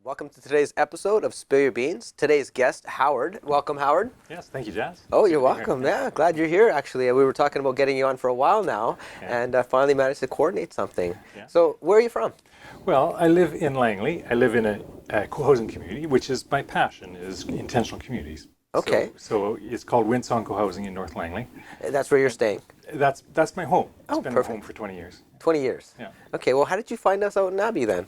Welcome to today's episode of Spill Your Beans. Today's guest, Howard. Welcome, Howard. Yes, thank you, Jazz. Oh, you're welcome. Yeah, glad you're here, actually. We were talking about getting you on for a while now, and finally managed to coordinate something. Yeah. So, where are you from? Well, I live in Langley. I live in a co-housing community, which is my passion, is intentional communities. Okay. So it's called Winsong Co-housing in North Langley. That's where you're staying? That's my home. It's been perfect. my home for 20 years. 20 years? Yeah. Okay, well, how did you find us out in Abbey then?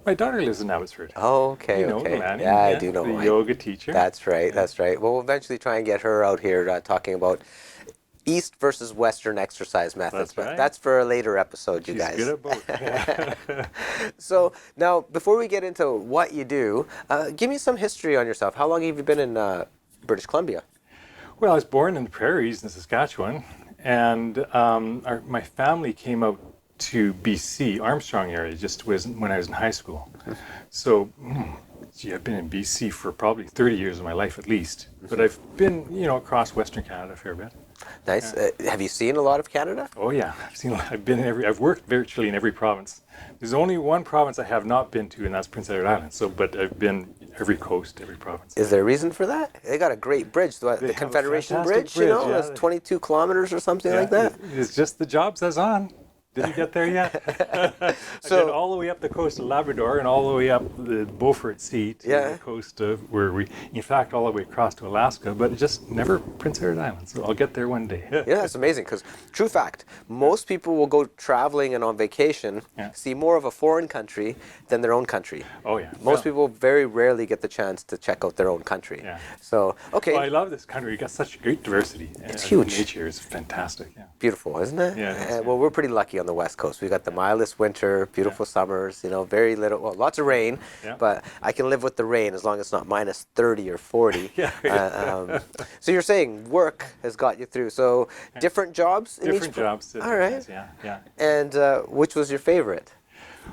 My daughter lives in Abbotsford. Oh, okay, You know okay. the man, Yeah, I do know. the yoga teacher. That's right, that's right. Well, we'll eventually try and get her out here talking about East versus Western exercise methods. That's right. But that's for a later episode, you She's guys. good at both. Yeah. So now, before we get into what you do, give me some history on yourself. How long have you been in British Columbia? Well, I was born in the prairies in Saskatchewan, and my family came out to BC, Armstrong area, just when I was in high school. So, I've been in BC for probably 30 years of my life at least. But I've been, across Western Canada a fair bit. Nice. Have you seen a lot of Canada? Oh yeah, I've worked virtually in every province. There's only one province I have not been to, and that's Prince Edward Island. But I've been every coast, every province. Is there a reason for that? They got a great bridge, the Confederation Bridge, yeah. It's 22 kilometers or something like that. It's just the job says on. Didn't get there yet. I've been all the way up the coast of Labrador and all the way up the Beaufort Sea to the coast of in fact, all the way across to Alaska, but just never Prince Edward Island. So I'll get there one day. Yeah, it's amazing because, true fact, most people will go traveling and on vacation, see more of a foreign country than their own country. Oh yeah. Most people very rarely get the chance to check out their own country. Yeah. So, okay. Well, I love this country. You got such great diversity. It's huge. Nature is fantastic. Yeah. Beautiful, isn't it? Yeah. Well, we're pretty lucky on the West Coast. We got the mildest winter, beautiful summers, very little, lots of rain, but I can live with the rain as long as it's not minus 30 or 40. So you're saying work has got you through. So different jobs in different jobs. All right. Yeah. And which was your favorite?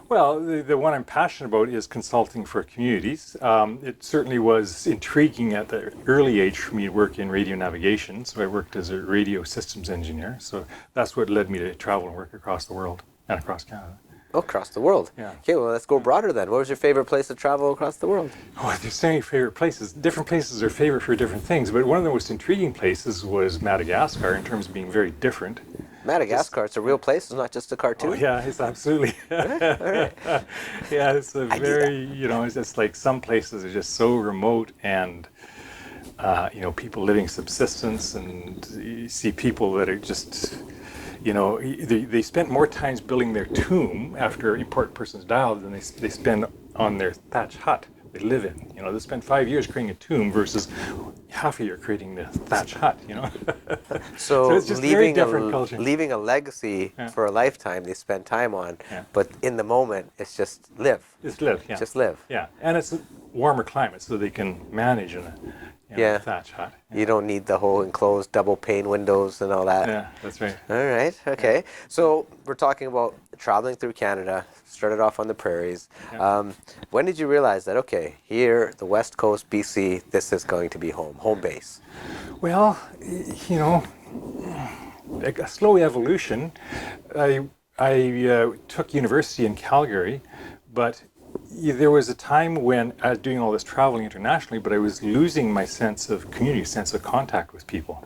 Well, the one I'm passionate about is consulting for communities. It certainly was intriguing at the early age for me to work in radio navigation. So I worked as a radio systems engineer. So that's what led me to travel and work across the world and across Canada. Oh, across the world. Yeah. Okay, well, let's go broader then. What was your favorite place to travel across the world? Oh, there's so many favorite places. Different places are favorite for different things, but one of the most intriguing places was Madagascar in terms of being very different. Madagascar, it's a real place, it's not just a cartoon? Oh, yeah, it's absolutely. All right. Yeah, it's a very, it's just like some places are just so remote and, people living subsistence, and you see people that are just, they spend more time building their tomb after an important person's died than they spend on their thatch hut they live in. They spend 5 years creating a tomb versus half a year creating the thatch hut, So, it's just very different culture. Leaving a legacy for a lifetime they spend time on, but in the moment it's just live. It's live, yeah. Just live. Yeah, and it's a warmer climate so they can manage in a thatch hut. You don't need the whole enclosed double pane windows and all that. Yeah, that's right. All right, okay. So we're talking about traveling through Canada, started off on the prairies. When did you realize that, okay, here, the West Coast, BC, this is going to be home base? Well, like a slow evolution. I took university in Calgary, but there was a time when I was doing all this traveling internationally, but I was losing my sense of community, sense of contact with people.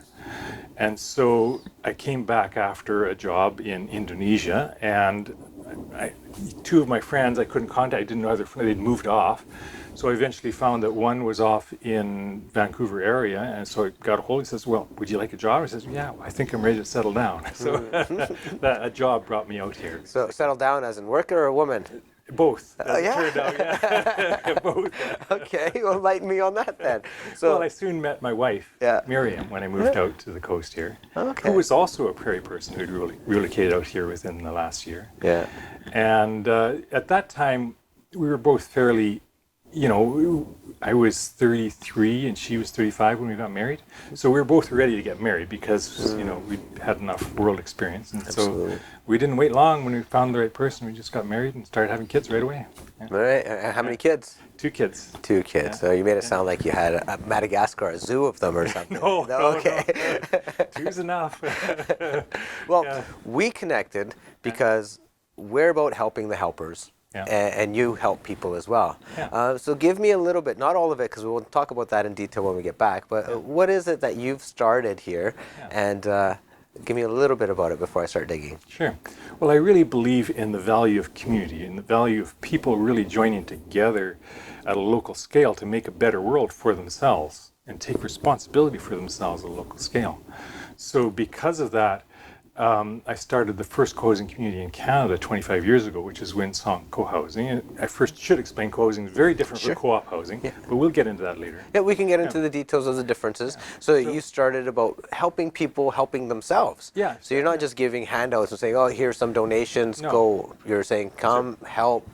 And so I came back after a job in Indonesia, and two of my friends I couldn't contact. I didn't know they'd moved off. So I eventually found that one was off in Vancouver area, and so I got a hold. He says, "Well, would you like a job?" I says, "Yeah, I think I'm ready to settle down." So a job brought me out here. So settle down as in worker or woman? Both. Oh, yeah? It turned out, yeah. Both. Okay, well, enlighten me on that then. So, I soon met my wife, Miriam, when I moved out to the coast here, who was also a prairie person who'd relocated out here within the last year. Yeah. And at that time, we were both fairly, I was 33 and she was 35 when we got married. So we were both ready to get married because, we had enough world experience. And so we didn't wait long when we found the right person. We just got married and started having kids right away. Yeah. All right. How many kids? 2 kids. 2 kids. Yeah. So you made it sound like you had a Madagascar, a zoo of them or something. No, okay. No. 2's enough. Well, we connected because we're about helping the helpers. and you help people as well. Yeah. So give me a little bit, not all of it, because we'll talk about that in detail when we get back, but what is it that you've started here? And give me a little bit about it before I start digging. Sure. Well, I really believe in the value of community and the value of people really joining together at a local scale to make a better world for themselves and take responsibility for themselves at a local scale. So because of that, I started the first co-housing community in Canada 25 years ago, which is Winsong Co-housing. And I first should explain co-housing is very different from co-op housing, but we'll get into that later. Yeah, we can get into the details of the differences. So you started about helping people helping themselves. Yeah. So you're not just giving handouts and saying, oh, here's some donations, go. You're saying, come, help,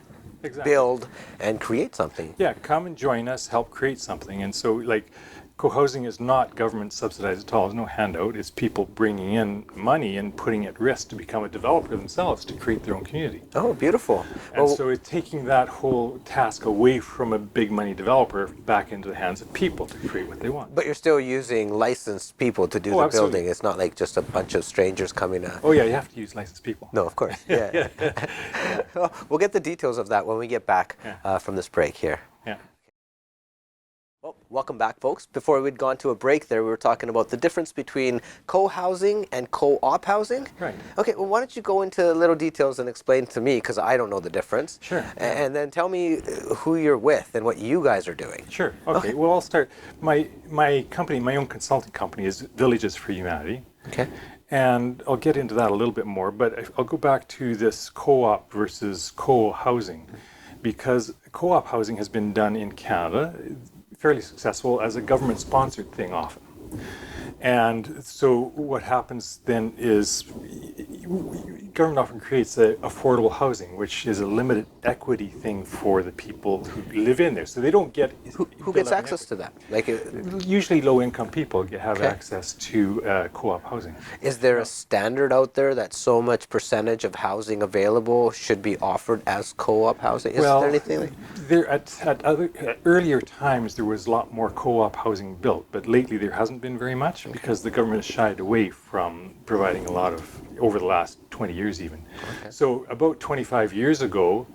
build, and create something. Yeah, come and join us, help create something. And so, like, co-housing is not government subsidized at all. There's no handout. It's people bringing in money and putting at risk to become a developer themselves to create their own community. Oh, beautiful. And so it's taking that whole task away from a big money developer back into the hands of people to create what they want. But you're still using licensed people to do the building. It's not like just a bunch of strangers coming to... Oh yeah, you have to use licensed people. No, of course. Yeah. Well, we'll get the details of that when we get back from this break here. Yeah. Well, welcome back, folks. Before we'd gone to a break there, we were talking about the difference between co-housing and co-op housing. Right. Okay, well, why don't you go into little details and explain to me, because I don't know the difference. Sure. And then tell me who you're with and what you guys are doing. Sure. Okay. Well, I'll start. My company, my own consulting company is Villages for Humanity. Okay. And I'll get into that a little bit more, but I'll go back to this co-op versus co-housing, because co-op housing has been done in Canada fairly successful as a government-sponsored thing often. And so what happens then is government often creates affordable housing, which is a limited equity thing for the people who live in there. So they don't get... Who gets access to that? Like usually low-income people have access to co-op housing. Is there a standard out there that so much percentage of housing available should be offered as co-op housing? Is there anything like... There at earlier times there was a lot more co-op housing built, but lately there hasn't been very much because the government has shied away from providing a lot of, over the last 20 years even. Okay. So about 25 years ago,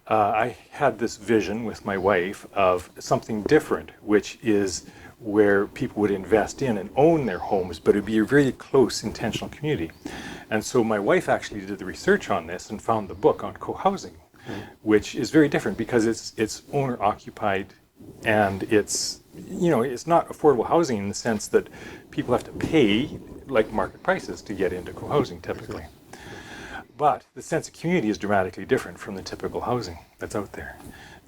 I had this vision with my wife of something different, which is where people would invest in and own their homes, but it would be a very close intentional community. And so my wife actually did the research on this and found the book on co-housing, which is very different because it's owner occupied and it's not affordable housing in the sense that people have to pay like market prices to get into co-housing typically. But the sense of community is dramatically different from the typical housing that's out there.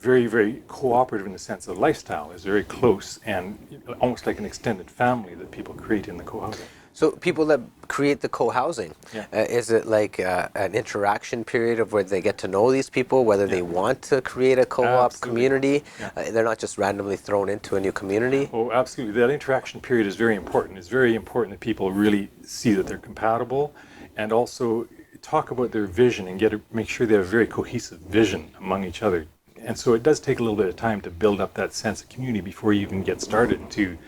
Very, very cooperative in the sense of lifestyle is very close and almost like an extended family that people create in the co-housing. So people that create the co-housing, is it like an interaction period of where they get to know these people, whether they want to create a co-op community? They're not just randomly thrown into a new community? Oh, absolutely. That interaction period is very important. It's very important that people really see that they're compatible and also talk about their vision and make sure they have a very cohesive vision among each other. And so it does take a little bit of time to build up that sense of community before you even get started to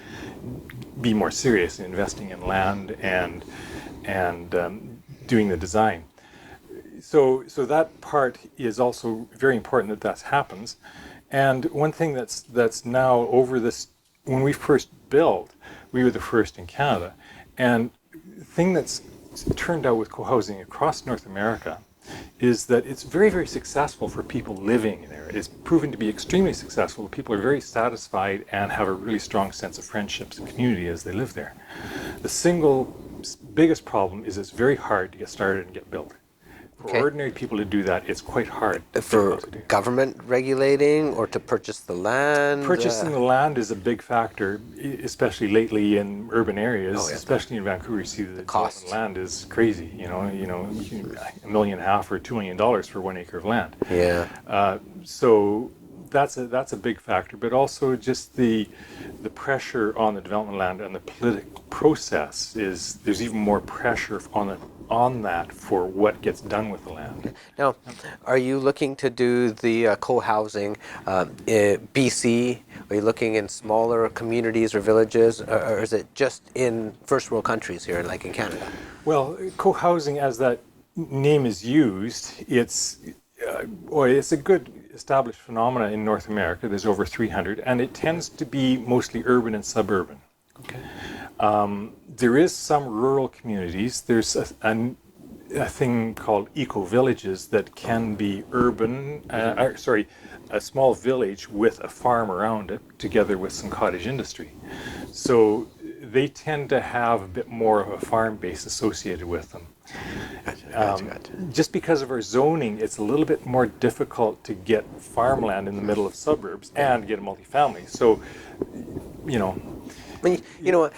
be more serious in investing in land and doing the design. So that part is also very important that happens. And one thing that's now over this, when we first built, we were the first in Canada. And the thing that's turned out with co-housing across North America is that it's very, very successful for people living there. It's proven to be extremely successful. People are very satisfied and have a really strong sense of friendships and community as they live there. The single biggest problem is it's very hard to get started and get built. For ordinary people to do that, it's quite hard. For government regulating or to purchase the land? Purchasing the land is a big factor, especially lately in urban areas, especially in Vancouver. You see the cost of land is crazy. $1.5 million or $2 million for 1 acre of land. Yeah. So that's a big factor, but also just the pressure on the development land and the political process there's even more pressure on that for what gets done with the land. Now, are you looking to do the co-housing in BC? Are you looking in smaller communities or villages, or is it just in first world countries here, like in Canada? Well, co-housing, as that name is used, it's it's a good established phenomena in North America. There's over 300, and it tends to be mostly urban and suburban. Okay. There is some rural communities. There's a thing called eco-villages that can be urban, a small village with a farm around it, together with some cottage industry. So they tend to have a bit more of a farm base associated with them. Gotcha. Just because of our zoning, it's a little bit more difficult to get farmland in the middle of suburbs and get a multifamily. So, I mean, you know what?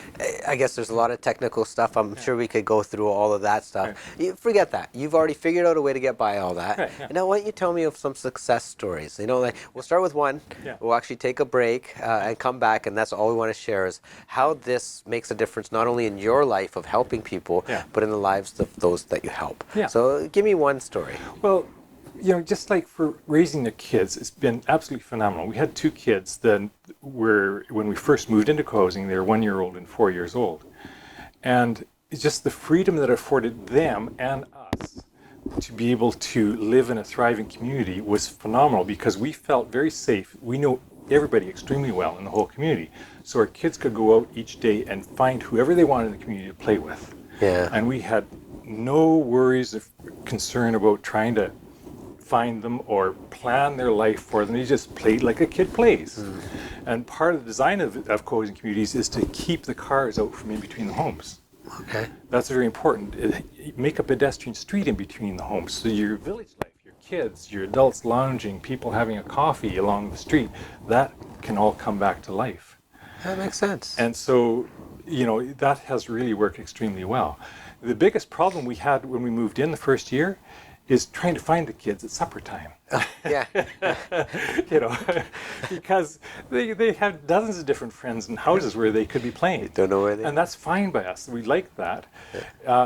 I guess there's a lot of technical stuff. I'm sure we could go through all of that stuff. Right. Forget that. You've already figured out a way to get by all that. Right, yeah. And now why don't you tell me of some success stories? Like we'll start with one. Yeah. We'll actually take a break and come back, and that's all we want to share is how this makes a difference not only in your life of helping people, but in the lives of those that you help. Yeah. So give me one story. Well, just like for raising the kids, it's been absolutely phenomenal. We had two kids that were, when we first moved into co-housing, they were 1 year old and 4 years old. And it's just the freedom that afforded them and us to be able to live in a thriving community was phenomenal because we felt very safe. We know everybody extremely well in the whole community. So our kids could go out each day and find whoever they wanted in the community to play with. Yeah. And we had no worries of concern about trying to find them or plan their life for them. They just played like a kid plays. And part of the design of co-housing communities is to keep the cars out from in between the homes. Okay. That's very important. Make a pedestrian street in between the homes. So your village life, your kids, your adults lounging, people having a coffee along the street, that can all come back to life. That makes sense. And so, that has really worked extremely well. The biggest problem we had when we moved in the first year is trying to find the kids at supper time. Yeah. Because they have dozens of different friends and houses where they could be playing. Don't know where they are. And that's fine by us. We like that.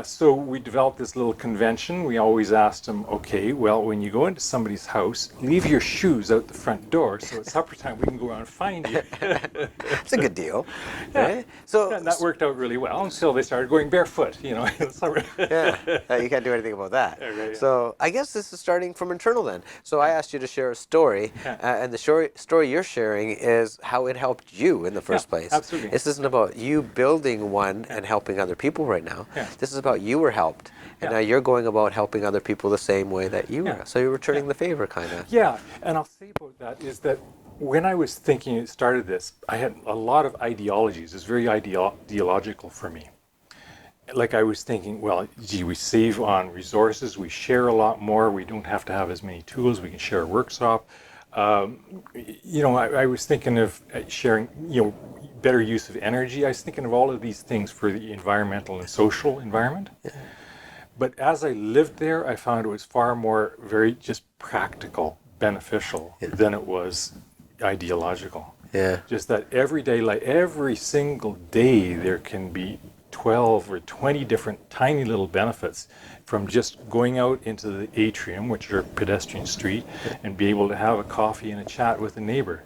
So we developed this little convention. We always asked them, okay, well, when you go into somebody's house, leave your shoes out the front door so at supper time we can go around and find you. It's a good deal. Yeah. Right? So And that worked out really well until they started going barefoot, in the summer. yeah, you can't do anything about that. Right, yeah. So I guess this is starting from internal then. So I asked you to share a story, and the story you're sharing is how it helped you in the first place. Absolutely. This isn't about you building one and helping other people right now. Yeah. This is about you were helped, and now you're going about helping other people the same way that you were. So you're returning the favor, kind of. Yeah, and I'll say about that is that when I was thinking, started this, I had a lot of ideologies. It's very ideological for me. Like I was thinking, well, gee, we save on resources, we share a lot more, we don't have to have as many tools, we can share a workshop. I was thinking of sharing, better use of energy. I was thinking of all of these things for the environmental and social environment. Yeah. But as I lived there, I found it was far more very just practical, beneficial than it was ideological. Yeah. Just that every day, like every single day, there can be 12 or 20 different tiny little benefits from just going out into the atrium, which is a pedestrian street, and be able to have a coffee and a chat with a neighbor,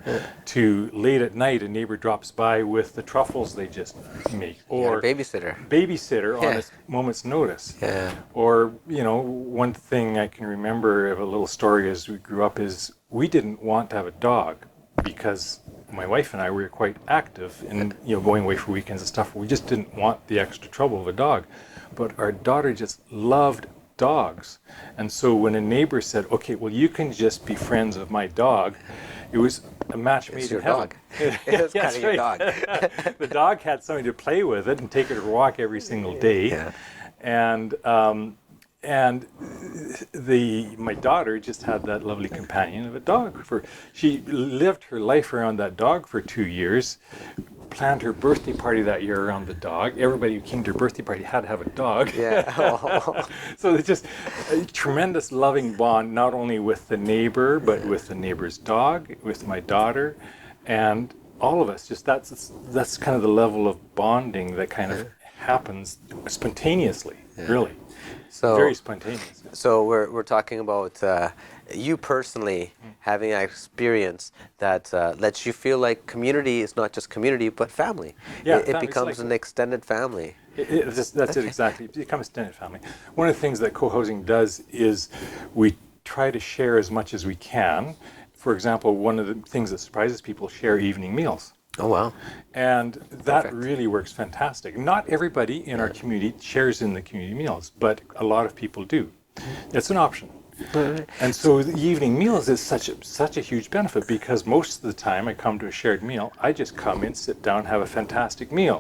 to late at night a neighbor drops by with the truffles they just make, or babysitter on a moment's notice. Yeah. Or, one thing I can remember of a little story as we grew up is we didn't want to have a dog because my wife and I were quite active in going away for weekends and stuff. We just didn't want the extra trouble of a dog. But our daughter just loved dogs. And so when a neighbor said, okay, well, you can just be friends with my dog, it was a match made in heaven. It's kind of your dog. The dog had something to play with it and take it for a walk every single day. Yeah. And my daughter just had that lovely companion of a dog. She lived her life around that dog for 2 years, planned her birthday party that year around the dog. Everybody who came to her birthday party had to have a dog. Yeah. So it's just a tremendous loving bond, not only with the neighbor, but with the neighbor's dog, with my daughter, and all of us. Just that's kind of the level of bonding that kind of happens spontaneously, really. So, very spontaneous. So we're talking about you personally having an experience that lets you feel like community is not just community but family. Yeah, it becomes an extended family. That's it exactly. It becomes extended family. One of the things that co-housing does is we try to share as much as we can. For example, one of the things that surprises people, share evening meals. Oh, wow. And that Perfect. really works fantastic. Not everybody in our community shares in the community meals, but a lot of people do. It's an option. And so the evening meals is such a huge benefit, because most of the time I come to a shared meal, I just come in, sit down, have a fantastic meal,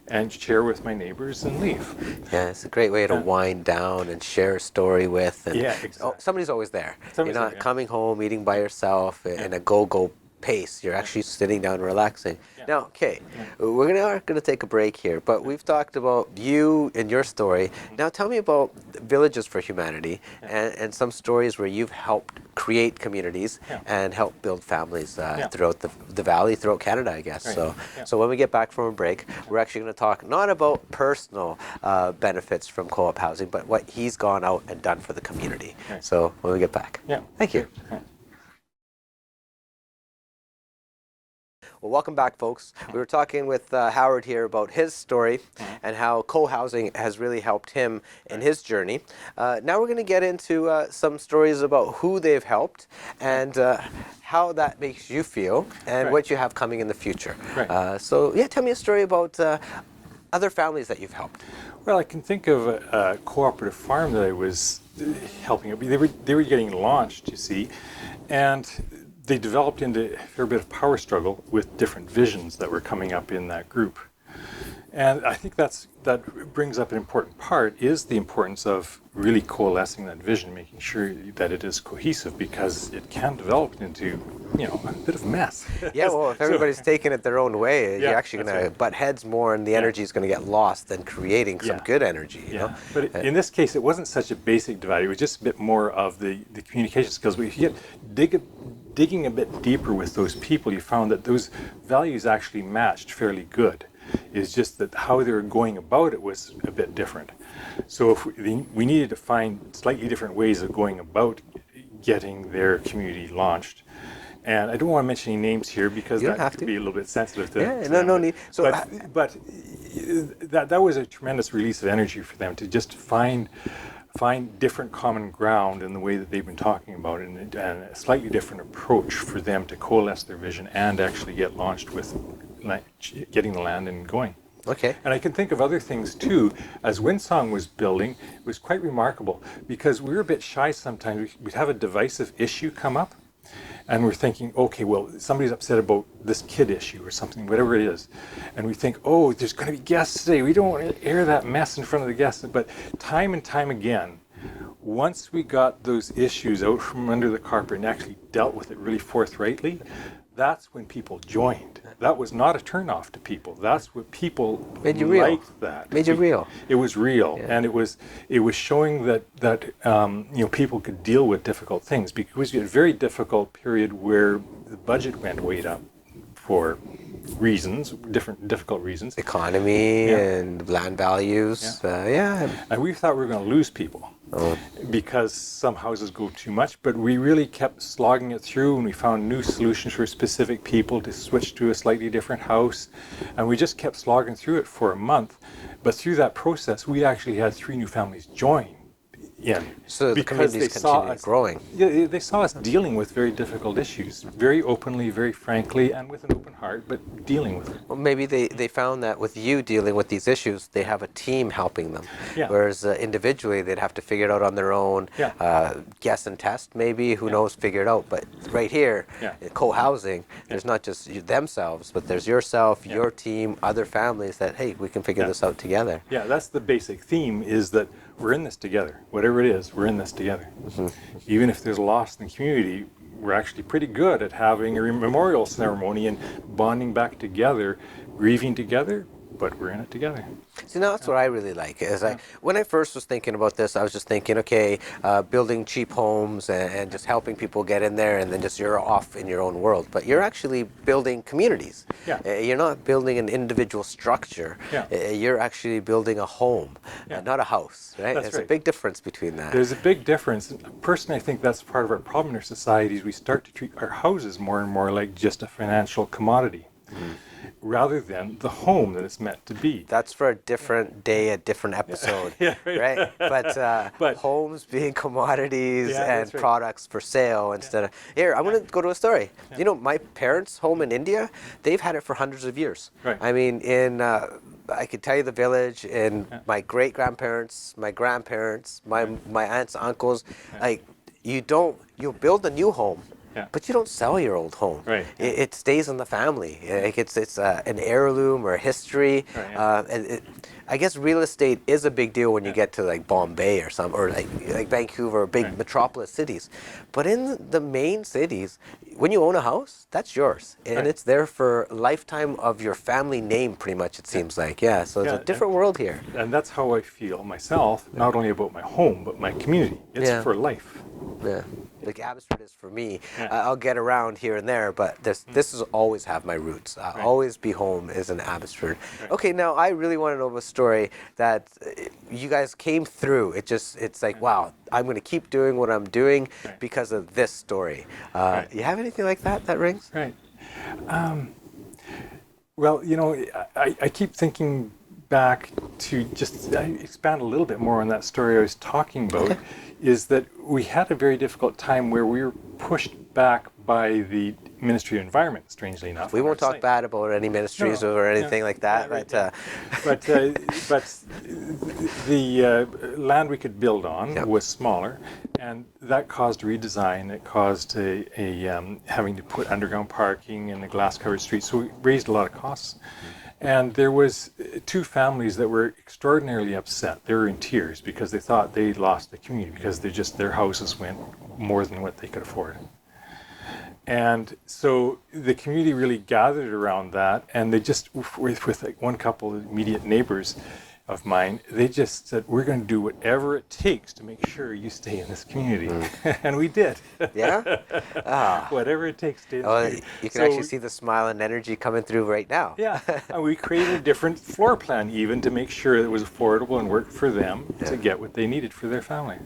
and share with my neighbors and leave. Yeah, it's a great way to wind down and share a story with. And Exactly. somebody's always there. Somebody's You're not there, coming home, eating by yourself in a go-go pace. You're actually sitting down and relaxing. Now, okay, we're gonna take a break here, but we've talked about you and your story. Now tell me about Villages for Humanity and some stories where you've helped create communities and help build families throughout the valley, throughout Canada, I guess. So when we get back from a break, we're actually going to talk not about personal benefits from co-op housing, but what he's gone out and done for the community. So when we get back. Thank you. Well, welcome back, folks. We were talking with Howard here about his story and how co-housing has really helped him in his journey. Now we're going to get into some stories about who they've helped and how that makes you feel and what you have coming in the future. So, tell me a story about other families that you've helped. Well, I can think of a cooperative farm that I was helping. They were getting launched, you see, and they developed into a fair bit of power struggle with different visions that were coming up in that group. And I think that brings up an important part, is the importance of really coalescing that vision, making sure that it is cohesive, because it can develop into, a bit of a mess. Yeah, well, if everybody's taking it their own way, you're actually going to butt heads more, and the energy is going to get lost than creating some good energy, you know? But in this case, it wasn't such a basic divide. It was just a bit more of the communication skills. But if you get digging a bit deeper with those people, you found that those values actually matched fairly good. It's just that how they were going about it was a bit different. So if we needed to find slightly different ways of going about getting their community launched. And I don't want to mention any names here, because that could be a little bit sensitive to no need. So, but that was a tremendous release of energy for them to just find different common ground in the way that they've been talking about it, and a slightly different approach for them to coalesce their vision and actually get launched with getting the land and going. Okay. And I can think of other things too. As Windsong was building, it was quite remarkable, because we were a bit shy sometimes. We'd have a divisive issue come up, and we're thinking, okay, well, somebody's upset about this kid issue or something, whatever it is. And we think, oh, there's going to be guests today. We don't want to air that mess in front of the guests. But time and time again, once we got those issues out from under the carpet and actually dealt with it really forthrightly, that's when people joined. That was not a turnoff to people. That's what people made you real. Liked that. Made you real. It was real, and it was showing that people could deal with difficult things, because we had a very difficult period where the budget went way up for reasons, different difficult reasons. Economy and land values. And we thought we were going to lose people. Because some houses go too much, but we really kept slogging it through, and we found new solutions for specific people to switch to a slightly different house, and we just kept slogging through it for a month. But through that process, we actually had 3 new families join in. So the community's continued growing. Yeah, they saw us dealing with very difficult issues, very openly, very frankly, and with an open heart, but dealing with it. Well, maybe they found that with you dealing with these issues, they have a team helping them. Whereas individually, they'd have to figure it out on their own, guess and test maybe, who knows, figure it out. But right here, co-housing, there's not just themselves, but there's yourself, your team, other families that, hey, we can figure this out together. Yeah, that's the basic theme, is that we're in this together. Whatever it is, we're in this together. Even if there's loss in the community, we're actually pretty good at having a memorial ceremony and bonding back together, grieving together, but we're in it together. See, now that's what I really like. When I first was thinking about this, I was just thinking, okay, building cheap homes and just helping people get in there, and then just you're off in your own world. But you're actually building communities. You're not building an individual structure. You're actually building a home, not a house, right? There's a big difference between that. There's a big difference. Personally, I think that's part of our problem in our society, is we start to treat our houses more and more like just a financial commodity. rather than the home that it's meant to be. That's for a different day, a different episode, Yeah, right? But homes being commodities and right. products for sale instead of here. I'm going to go to a story. Yeah. You know, my parents' home in India, they've had it for hundreds of years. Right. I mean, I could tell you the village, and my great grandparents, my grandparents, my aunts, uncles, like you'll build a new home. Yeah. But you don't sell your old home. Right. It stays in the family. Like it's an heirloom or a history. Right, I guess real estate is a big deal when you get to like Bombay or like Vancouver or big metropolis cities. But in the main cities, when you own a house, that's yours, and it's there for a lifetime of your family name. Pretty much, it seems like. Yeah. So it's a different world here. And that's how I feel myself. Not only about my home, but my community. It's for life. Yeah. Like Abbotsford is for me. I'll get around here and there, but this is always have my roots. Always be home is in Abbotsford. Right. Okay, now I really want to know a story that you guys came through. It's like, wow, I'm going to keep doing what I'm doing because of this story. You have anything like that rings? Right. Well, you know, I keep thinking back to just expand a little bit more on that story I was talking about, is that we had a very difficult time where we were pushed back by the Ministry of Environment, strangely enough. We won't talk bad about any ministries or anything like that. But the land we could build on was smaller, and that caused a redesign. It caused having to put underground parking in a glass-covered street, so it raised a lot of costs. And there was two families that were extraordinarily upset. They were in tears because they thought they lost the community because their houses went more than what they could afford. And so the community really gathered around that, and they just, with like one couple of immediate neighbors of mine, they just said, we're going to do whatever it takes to make sure you stay in this community. And we did. Yeah? Whatever it takes to stay in this community. You can actually see the smile and energy coming through right now. Yeah, and we created a different floor plan even to make sure it was affordable and worked for them to get what they needed for their family.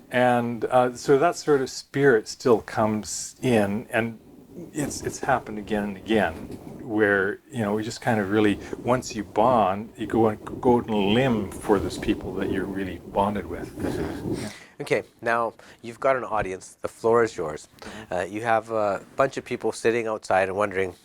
And so that sort of spirit still comes in, and it's happened again and again, where, you know, we just kind of really, once you bond, you go out on a limb for those people that you're really bonded with. Okay, now you've got an audience. The floor is yours. You have a bunch of people sitting outside and wondering,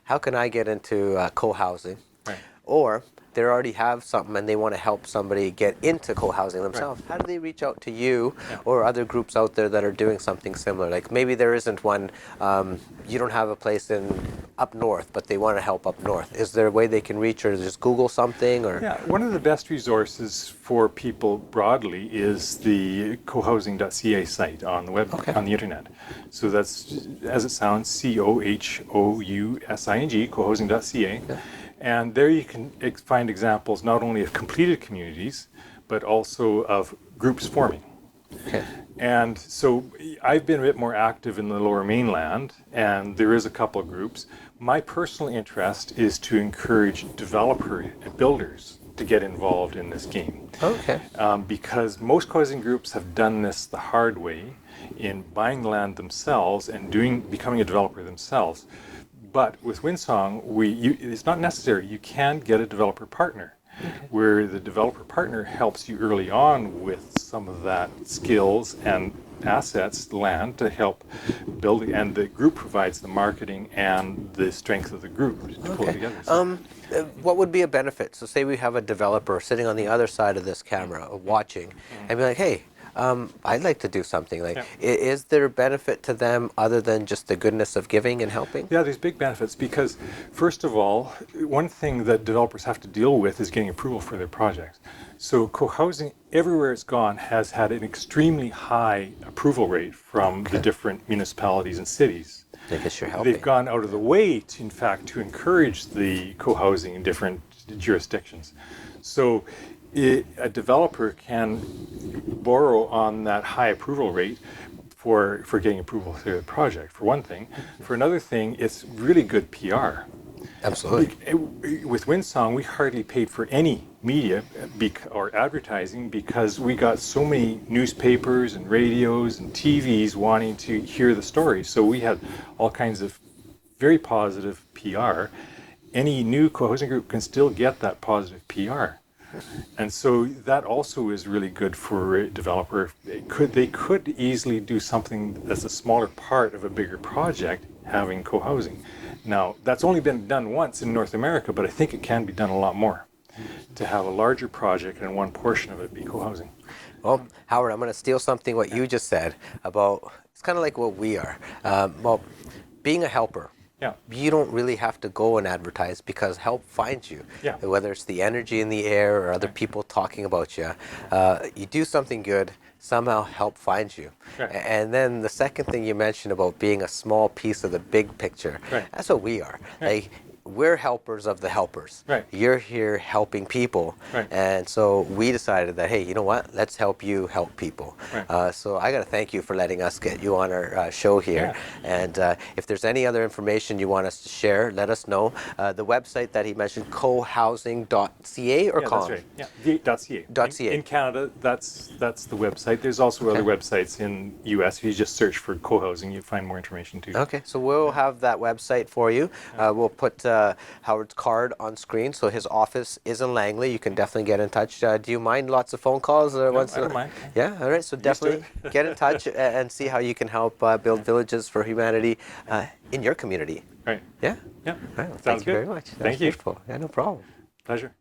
how can I get into co-housing? Right. Or they already have something and they want to help somebody get into co-housing themselves. How do they reach out to you or other groups out there that are doing something similar? Like maybe there isn't one, you don't have a place up north, but they want to help up north. Is there a way they can reach, or just Google something? Or one of the best resources for people broadly is the cohousing.ca site on the web, on the internet. So that's, as it sounds, COHOUSING, cohousing.ca. And there you can find examples not only of completed communities, but also of groups forming. And so I've been a bit more active in the Lower Mainland, and there is a couple of groups. My personal interest is to encourage builders to get involved in this game. Because most co-housing groups have done this the hard way in buying land themselves and becoming a developer themselves. But with Windsong, it's not necessary. You can get a developer partner, where the developer partner helps you early on with some of that skills and assets, land, to help build, and the group provides the marketing and the strength of the group to pull it together. So, what would be a benefit? So say we have a developer sitting on the other side of this camera watching and be like, hey, I'd like to do something. Is there a benefit to them other than just the goodness of giving and helping? Yeah, there's big benefits because, first of all, one thing that developers have to deal with is getting approval for their projects. So co-housing, everywhere it's gone, has had an extremely high approval rate from the different municipalities and cities. I guess you're helping. They've gone out of the way, to encourage the co-housing in different jurisdictions. So a developer can borrow on that high approval rate for getting approval for the project, for one thing. For another thing, it's really good PR. Absolutely. With Windsong, we hardly paid for any media or advertising because we got so many newspapers and radios and TVs wanting to hear the story. So we had all kinds of very positive PR. any new co-housing group can still get that positive PR. And so that also is really good for a developer. They could easily do something that's a smaller part of a bigger project, having co-housing. Now, that's only been done once in North America, but I think it can be done a lot more, to have a larger project and one portion of it be co-housing. Well, Howard, I'm going to steal something what you just said about, it's kind of like what we are. Well, being a helper. Yeah. You don't really have to go and advertise because help finds you. Yeah. Whether it's the energy in the air or other people talking about you, you do something good, somehow help finds you. Right. And then the second thing you mentioned about being a small piece of the big picture, right. That's what we are. Right. Like, we're helpers of the helpers. Right. You're here helping people. Right. And so we decided that, hey, you know what? Let's help you help people. Right. So I got to thank you for letting us get you on our show here. Yeah. And if there's any other information you want us to share, let us know. The website that he mentioned, cohousing.ca or com? That's right. Yeah, .ca. .ca. In Canada, that's the website. There's also other websites in US. If you just search for co-housing, you find more information too. Okay, so we'll have that website for you. We'll put Howard's card on screen, so his office is in Langley. You can definitely get in touch. Do you mind lots of phone calls? Or No, I don't mind. Yeah, all right, so definitely get in touch and see how you can help build villages for humanity in your community. Right. Yeah? Yeah. All right, well, Sounds thank you good. very much. Thank you. Beautiful. Yeah, no problem. Pleasure.